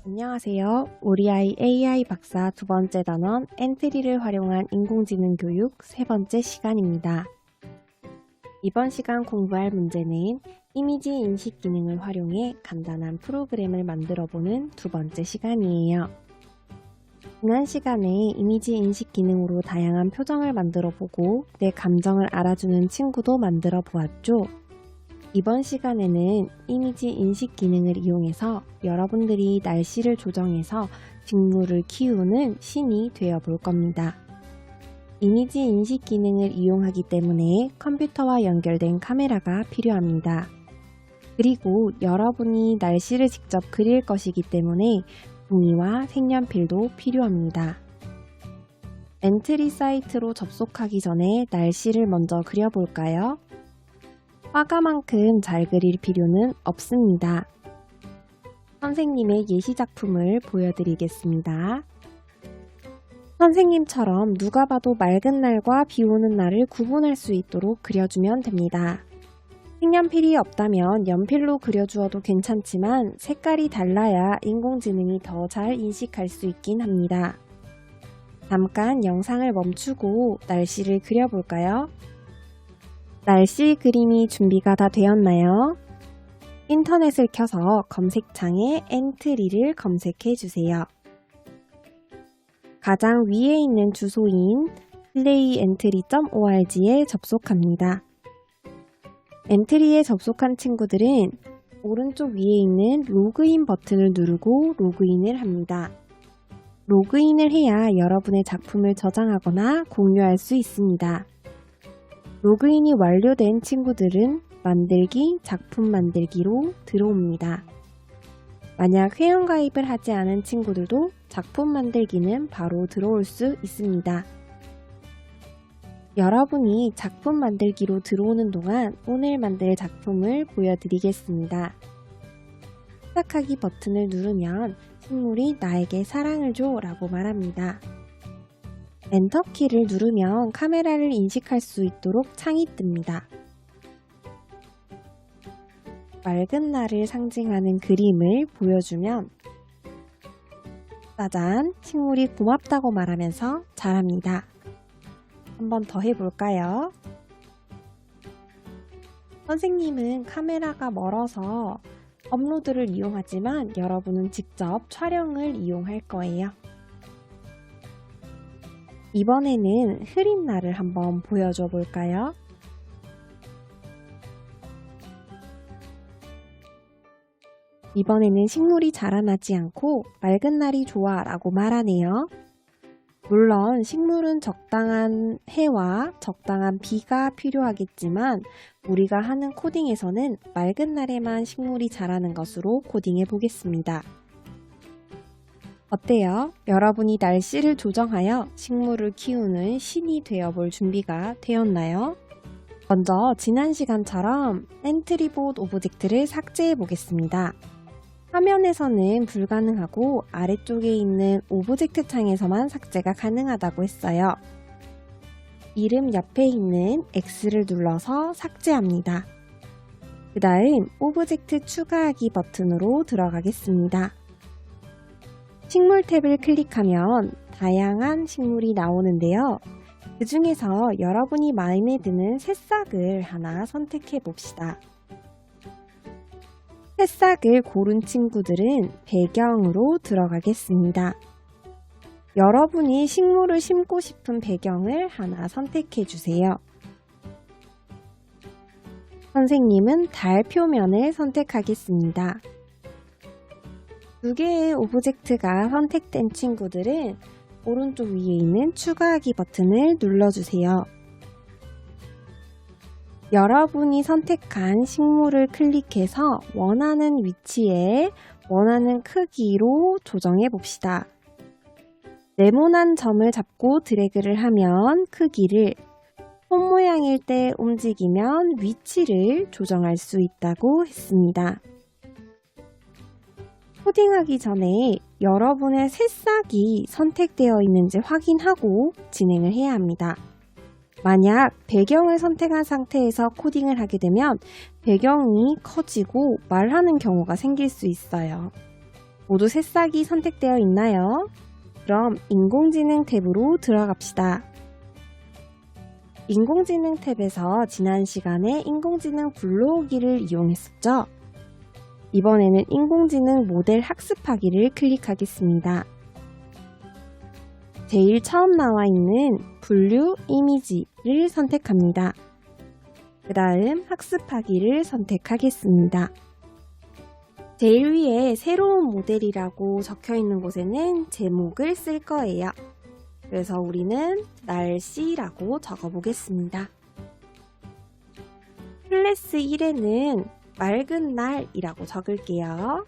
안녕하세요. 우리 아이 AI 박사 두 번째 단원 엔트리를 활용한 인공지능 교육 세 번째 시간입니다. 이번 시간 공부할 문제는 이미지 인식 기능을 활용해 간단한 프로그램을 만들어 보는 두 번째 시간이에요. 지난 시간에 이미지 인식 기능으로 다양한 표정을 만들어 보고 내 감정을 알아주는 친구도 만들어 보았죠. 이번 시간에는 이미지 인식 기능을 이용해서 여러분들이 날씨를 조정해서 식물을 키우는 신이 되어 볼 겁니다. 이미지 인식 기능을 이용하기 때문에 컴퓨터와 연결된 카메라가 필요합니다. 그리고 여러분이 날씨를 직접 그릴 것이기 때문에 종이와 색연필도 필요합니다. 엔트리 사이트로 접속하기 전에 날씨를 먼저 그려볼까요? 화가만큼 잘 그릴 필요는 없습니다. 선생님의 예시 작품을 보여드리겠습니다. 선생님처럼 누가 봐도 맑은 날과 비 오는 날을 구분할 수 있도록 그려주면 됩니다. 색연필이 없다면 연필로 그려주어도 괜찮지만 색깔이 달라야 인공지능이 더 잘 인식할 수 있긴 합니다. 잠깐 영상을 멈추고 날씨를 그려볼까요? 날씨 그림이 준비가 다 되었나요? 인터넷을 켜서 검색창에 엔트리를 검색해 주세요. 가장 위에 있는 주소인 playentry.org에 접속합니다. 엔트리에 접속한 친구들은 오른쪽 위에 있는 로그인 버튼을 누르고 로그인을 합니다. 로그인을 해야 여러분의 작품을 저장하거나 공유할 수 있습니다. 로그인이 완료된 친구들은 만들기, 작품 만들기로 들어옵니다. 만약 회원가입을 하지 않은 친구들도 작품 만들기는 바로 들어올 수 있습니다. 여러분이 작품 만들기로 들어오는 동안 오늘 만들 작품을 보여드리겠습니다. 시작하기 버튼을 누르면 식물이 나에게 사랑을 줘 라고 말합니다. 엔터키를 누르면 카메라를 인식할 수 있도록 창이 뜹니다. 맑은 날을 상징하는 그림을 보여주면 짜잔! 식물이 고맙다고 말하면서 자랍니다. 한 번 더 해볼까요? 선생님은 카메라가 멀어서 업로드를 이용하지만 여러분은 직접 촬영을 이용할 거예요. 이번에는 흐린 날을 한번 보여줘 볼까요? 이번에는 식물이 자라나지 않고 맑은 날이 좋아 라고 말하네요. 물론 식물은 적당한 해와 적당한 비가 필요하겠지만 우리가 하는 코딩에서는 맑은 날에만 식물이 자라는 것으로 코딩해 보겠습니다. 어때요? 여러분이 날씨를 조정하여 식물을 키우는 신이 되어볼 준비가 되었나요? 먼저 지난 시간처럼 엔트리봇 오브젝트를 삭제해 보겠습니다. 화면에서는 불가능하고 아래쪽에 있는 오브젝트 창에서만 삭제가 가능하다고 했어요. 이름 옆에 있는 X를 눌러서 삭제합니다. 그 다음 오브젝트 추가하기 버튼으로 들어가겠습니다. 식물 탭을 클릭하면 다양한 식물이 나오는데요. 그 중에서 여러분이 마음에 드는 새싹을 하나 선택해 봅시다. 새싹을 고른 친구들은 배경으로 들어가겠습니다. 여러분이 식물을 심고 싶은 배경을 하나 선택해 주세요. 선생님은 달 표면을 선택하겠습니다. 두 개의 오브젝트가 선택된 친구들은 오른쪽 위에 있는 추가하기 버튼을 눌러주세요. 여러분이 선택한 식물을 클릭해서 원하는 위치에 원하는 크기로 조정해 봅시다. 네모난 점을 잡고 드래그를 하면 크기를, 손 모양일 때 움직이면 위치를 조정할 수 있다고 했습니다. 코딩하기 전에 여러분의 새싹이 선택되어 있는지 확인하고 진행을 해야 합니다. 만약 배경을 선택한 상태에서 코딩을 하게 되면 배경이 커지고 말하는 경우가 생길 수 있어요. 모두 새싹이 선택되어 있나요? 그럼 인공지능 탭으로 들어갑시다. 인공지능 탭에서 지난 시간에 인공지능 불러오기를 이용했었죠? 이번에는 인공지능 모델 학습하기를 클릭하겠습니다. 제일 처음 나와 있는 분류 이미지를 선택합니다. 그 다음 학습하기를 선택하겠습니다. 제일 위에 새로운 모델이라고 적혀 있는 곳에는 제목을 쓸 거예요. 그래서 우리는 날씨라고 적어 보겠습니다. 클래스 1에는 맑은 날이라고 적을게요.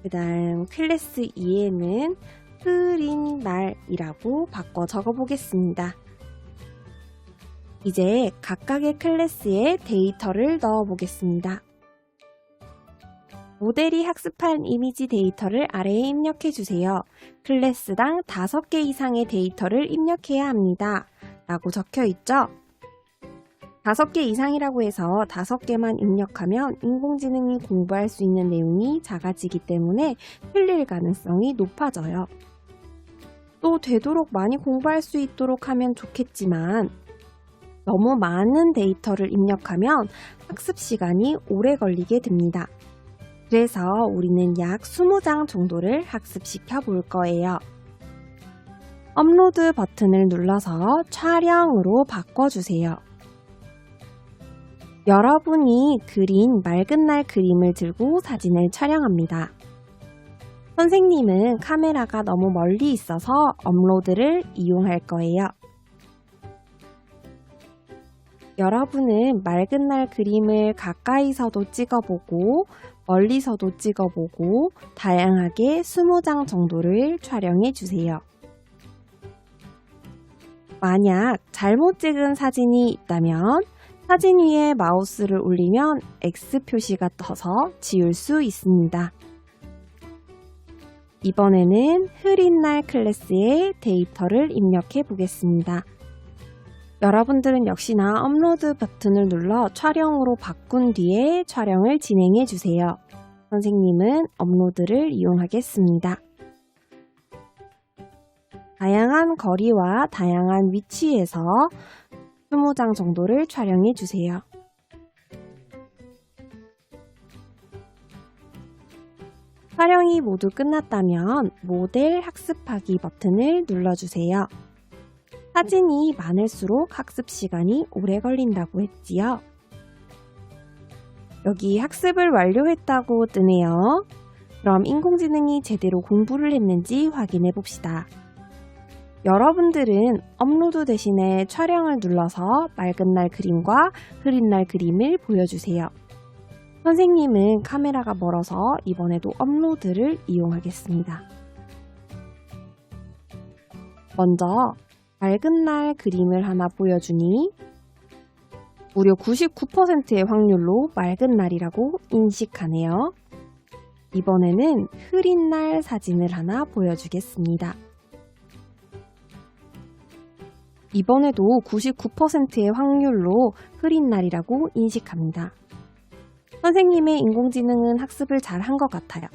그 다음 클래스 2에는 흐린 날이라고 바꿔 적어 보겠습니다. 이제 각각의 클래스에 데이터를 넣어 보겠습니다. 모델이 학습한 이미지 데이터를 아래에 입력해 주세요. 클래스당 5개 이상의 데이터를 입력해야 합니다. 라고 적혀 있죠? 5개 이상이라고 해서 5개만 입력하면 인공지능이 공부할 수 있는 내용이 작아지기 때문에 틀릴 가능성이 높아져요. 또 되도록 많이 공부할 수 있도록 하면 좋겠지만 너무 많은 데이터를 입력하면 학습 시간이 오래 걸리게 됩니다. 그래서 우리는 약 20장 정도를 학습시켜 볼 거예요. 업로드 버튼을 눌러서 촬영으로 바꿔주세요. 여러분이 그린 맑은 날 그림을 들고 사진을 촬영합니다. 선생님은 카메라가 너무 멀리 있어서 업로드를 이용할 거예요. 여러분은 맑은 날 그림을 가까이서도 찍어보고 멀리서도 찍어보고 다양하게 20장 정도를 촬영해 주세요. 만약 잘못 찍은 사진이 있다면 사진 위에 마우스를 올리면 X 표시가 떠서 지울 수 있습니다. 이번에는 흐린 날 클래스에 데이터를 입력해 보겠습니다. 여러분들은 역시나 업로드 버튼을 눌러 촬영으로 바꾼 뒤에 촬영을 진행해 주세요. 선생님은 업로드를 이용하겠습니다. 다양한 거리와 다양한 위치에서 20장 정도를 촬영해 주세요. 촬영이 모두 끝났다면 모델 학습하기 버튼을 눌러주세요. 사진이 많을수록 학습 시간이 오래 걸린다고 했지요. 여기 학습을 완료했다고 뜨네요. 그럼 인공지능이 제대로 공부를 했는지 확인해 봅시다. 여러분들은 업로드 대신에 촬영을 눌러서 맑은 날 그림과 흐린 날 그림을 보여주세요. 선생님은 카메라가 멀어서 이번에도 업로드를 이용하겠습니다. 먼저 맑은 날 그림을 하나 보여주니 무려 99%의 확률로 맑은 날이라고 인식하네요. 이번에는 흐린 날 사진을 하나 보여주겠습니다. 이번에도 99%의 확률로 흐린 날이라고 인식합니다. 선생님의 인공지능은 학습을 잘 한 것 같아요.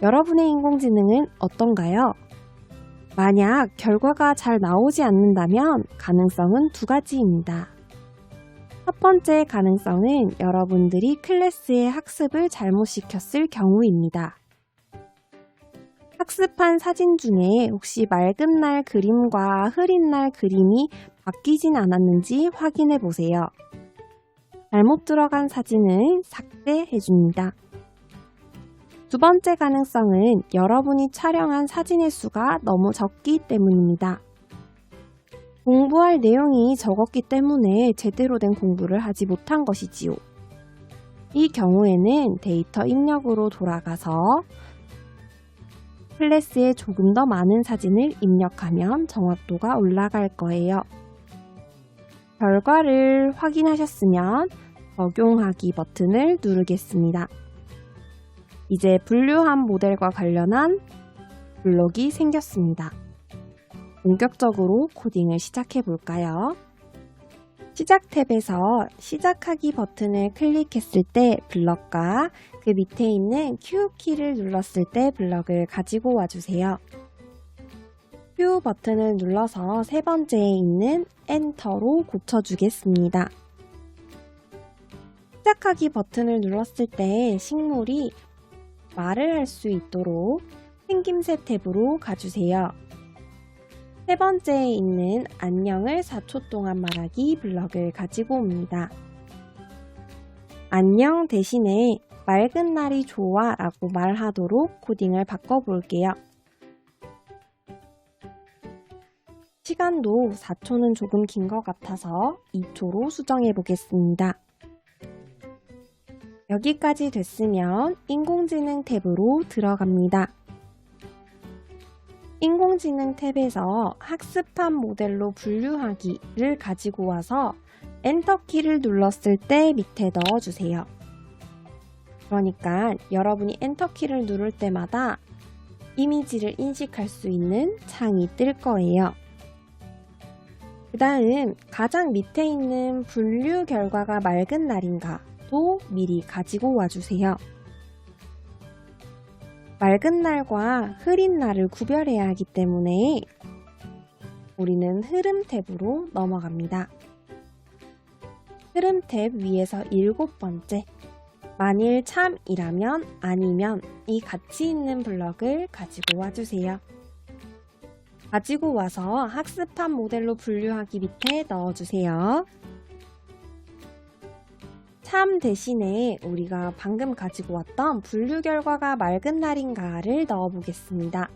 여러분의 인공지능은 어떤가요? 만약 결과가 잘 나오지 않는다면 가능성은 2가지입니다. 첫 번째 가능성은 여러분들이 클래스의 학습을 잘못 시켰을 경우입니다. 학습한 사진 중에 혹시 맑은 날 그림과 흐린 날 그림이 바뀌진 않았는지 확인해 보세요. 잘못 들어간 사진은 삭제해 줍니다. 두 번째 가능성은 여러분이 촬영한 사진의 수가 너무 적기 때문입니다. 공부할 내용이 적었기 때문에 제대로 된 공부를 하지 못한 것이지요. 이 경우에는 데이터 입력으로 돌아가서 클래스에 조금 더 많은 사진을 입력하면 정확도가 올라갈 거예요. 결과를 확인하셨으면 적용하기 버튼을 누르겠습니다. 이제 분류한 모델과 관련한 블록이 생겼습니다. 본격적으로 코딩을 시작해 볼까요? 시작 탭에서 시작하기 버튼을 클릭했을 때 블럭과 그 밑에 있는 Q 키를 눌렀을 때 블럭을 가지고 와주세요. Q 버튼을 눌러서 세 번째에 있는 엔터로 고쳐주겠습니다. 시작하기 버튼을 눌렀을 때 식물이 말을 할 수 있도록 생김새 탭으로 가주세요. 세 번째에 있는 안녕을 4초 동안 말하기 블럭을 가지고 옵니다. 안녕 대신에 맑은 날이 좋아 라고 말하도록 코딩을 바꿔볼게요. 시간도 4초는 조금 긴 것 같아서 2초로 수정해 보겠습니다. 여기까지 됐으면 인공지능 탭으로 들어갑니다. 인공지능 탭에서 학습한 모델로 분류하기를 가지고 와서 엔터키를 눌렀을 때 밑에 넣어주세요. 그러니까 여러분이 엔터키를 누를 때마다 이미지를 인식할 수 있는 창이 뜰 거예요. 그 다음 가장 밑에 있는 분류 결과가 맑은 날인가도 미리 가지고 와주세요. 맑은 날과 흐린 날을 구별해야 하기 때문에 우리는 흐름 탭으로 넘어갑니다. 흐름 탭 위에서 7번째, 만일 참이라면 아니면 이 같이 있는 블럭을 가지고 와주세요. 가지고 와서 학습한 모델로 분류하기 밑에 넣어주세요. 참 대신에 우리가 방금 가지고 왔던 분류 결과가 맑은 날인가를 넣어보겠습니다.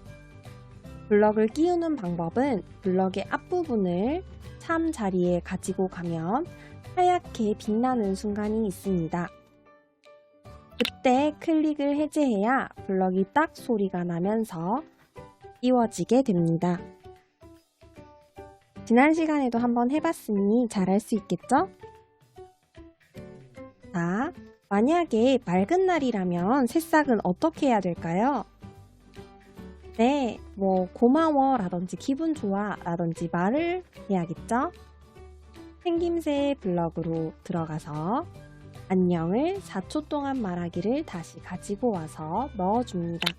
블럭을 끼우는 방법은 블럭의 앞부분을 참 자리에 가지고 가면 하얗게 빛나는 순간이 있습니다. 그때 클릭을 해제해야 블럭이 딱 소리가 나면서 끼워지게 됩니다. 지난 시간에도 한번 해봤으니 잘할 수 있겠죠? 자, 만약에 맑은 날이라면 새싹은 어떻게 해야 될까요? 네, 고마워 라든지 기분 좋아 라든지 말을 해야겠죠? 생김새 블럭으로 들어가서 안녕을 4초 동안 말하기를 다시 가지고 와서 넣어줍니다.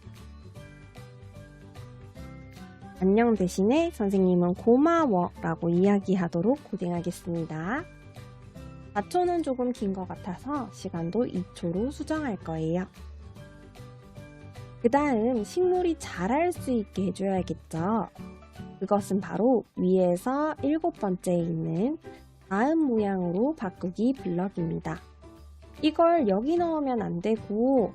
안녕 대신에 선생님은 고마워 라고 이야기하도록 코딩하겠습니다. 4초는 조금 긴 것 같아서 시간도 2초로 수정할 거예요. 그 다음 식물이 자랄 수 있게 해줘야겠죠. 그것은 바로 위에서 7번째에 있는 다음 모양으로 바꾸기 블럭입니다. 이걸 여기 넣으면 안 되고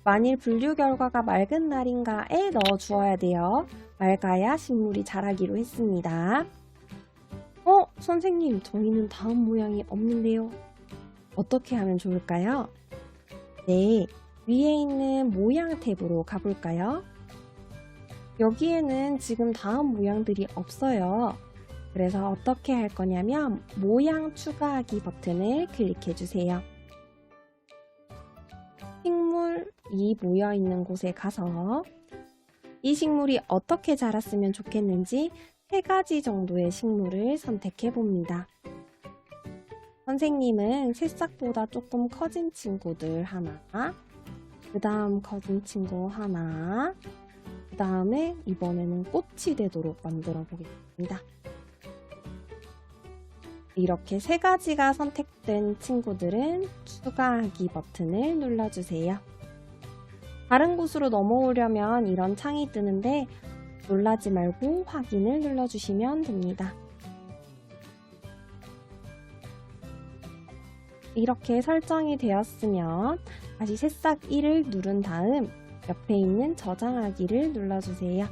만일 분류 결과가 맑은 날인가에 넣어 주어야 돼요. 맑아야 식물이 자라기로 했습니다. 선생님, 저희는 다음 모양이 없는데요. 어떻게 하면 좋을까요? 네, 위에 있는 모양 탭으로 가볼까요? 여기에는 지금 다음 모양들이 없어요. 그래서 어떻게 할 거냐면 모양 추가하기 버튼을 클릭해 주세요. 식물이 모여 있는 곳에 가서 이 식물이 어떻게 자랐으면 좋겠는지 3가지 정도의 식물을 선택해 봅니다. 선생님은 새싹보다 조금 커진 친구들 하나, 그 다음 커진 친구 하나, 그 다음에 이번에는 꽃이 되도록 만들어 보겠습니다. 이렇게 3가지가 선택된 친구들은 추가하기 버튼을 눌러주세요. 다른 곳으로 넘어오려면 이런 창이 뜨는데 놀라지 말고 확인을 눌러주시면 됩니다. 이렇게 설정이 되었으면 다시 새싹 1을 누른 다음 옆에 있는 저장하기를 눌러주세요.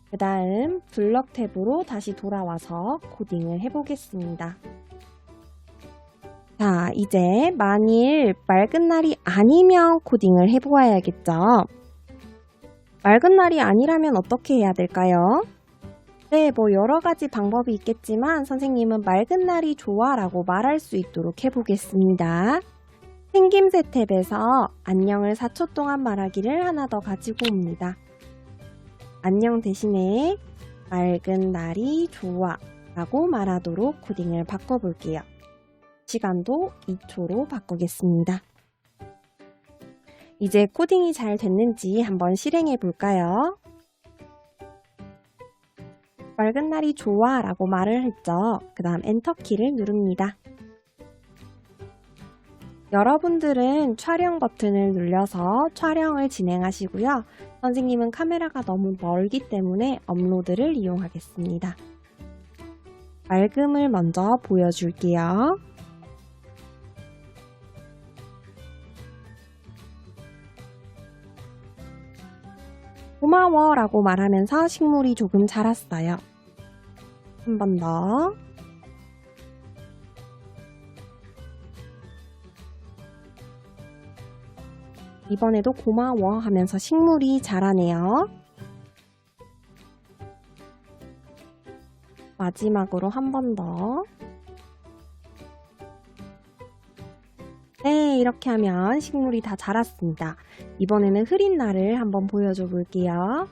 그 다음 블럭 탭으로 다시 돌아와서 코딩을 해보겠습니다. 자, 이제 만일 맑은 날이 아니면 코딩을 해보아야겠죠. 맑은 날이 아니라면 어떻게 해야 될까요? 네, 여러 가지 방법이 있겠지만 선생님은 맑은 날이 좋아 라고 말할 수 있도록 해보겠습니다. 생김새 탭에서 안녕을 4초 동안 말하기를 하나 더 가지고 옵니다. 안녕 대신에 맑은 날이 좋아 라고 말하도록 코딩을 바꿔볼게요. 시간도 2초로 바꾸겠습니다. 이제 코딩이 잘 됐는지 한번 실행해 볼까요? 맑은 날이 좋아 라고 말을 했죠. 그 다음 엔터키를 누릅니다. 여러분들은 촬영 버튼을 눌러서 촬영을 진행하시고요. 선생님은 카메라가 너무 멀기 때문에 업로드를 이용하겠습니다. 맑음을 먼저 보여줄게요. 고마워 라고 말하면서 식물이 조금 자랐어요. 한 번 더. 이번에도 고마워 하면서 식물이 자라네요. 마지막으로 한 번 더. 네, 이렇게 하면 식물이 다 자랐습니다. 이번에는 흐린 날을 한번 보여줘 볼게요.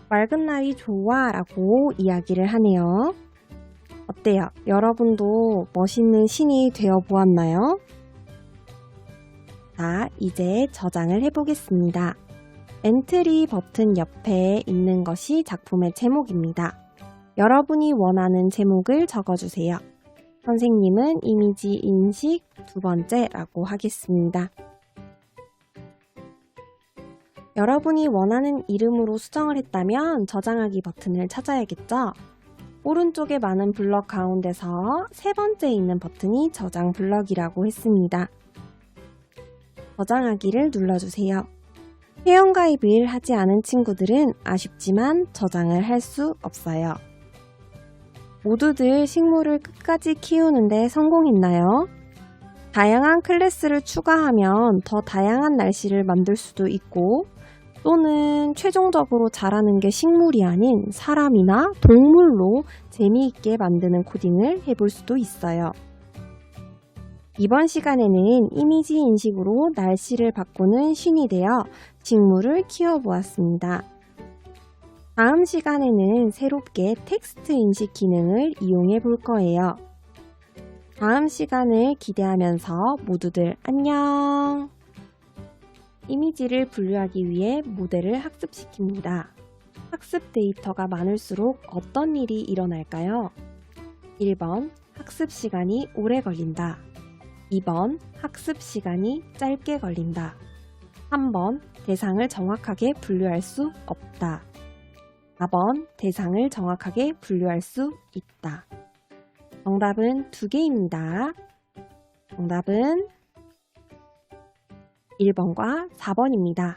맑은 날이 좋아 라고 이야기를 하네요. 어때요? 여러분도 멋있는 신이 되어 보았나요? 자, 이제 저장을 해보겠습니다. 엔트리 버튼 옆에 있는 것이 작품의 제목입니다. 여러분이 원하는 제목을 적어주세요. 선생님은 이미지 인식 2번째라고 하겠습니다. 여러분이 원하는 이름으로 수정을 했다면 저장하기 버튼을 찾아야겠죠? 오른쪽에 많은 블럭 가운데서 3번째에 있는 버튼이 저장 블럭이라고 했습니다. 저장하기를 눌러주세요. 회원가입을 하지 않은 친구들은 아쉽지만 저장을 할 수 없어요. 모두들 식물을 끝까지 키우는데 성공했나요? 다양한 클래스를 추가하면 더 다양한 날씨를 만들 수도 있고 또는 최종적으로 자라는 게 식물이 아닌 사람이나 동물로 재미있게 만드는 코딩을 해볼 수도 있어요. 이번 시간에는 이미지 인식으로 날씨를 바꾸는 신이 되어 식물을 키워보았습니다. 다음 시간에는 새롭게 텍스트 인식 기능을 이용해 볼 거예요. 다음 시간을 기대하면서 모두들 안녕! 이미지를 분류하기 위해 모델을 학습시킵니다. 학습 데이터가 많을수록 어떤 일이 일어날까요? 1번, 학습 시간이 오래 걸린다. 2번, 학습 시간이 짧게 걸린다. 3번, 대상을 정확하게 분류할 수 없다. 4번, 대상을 정확하게 분류할 수 있다. 정답은 2개입니다. 정답은 1번과 4번입니다.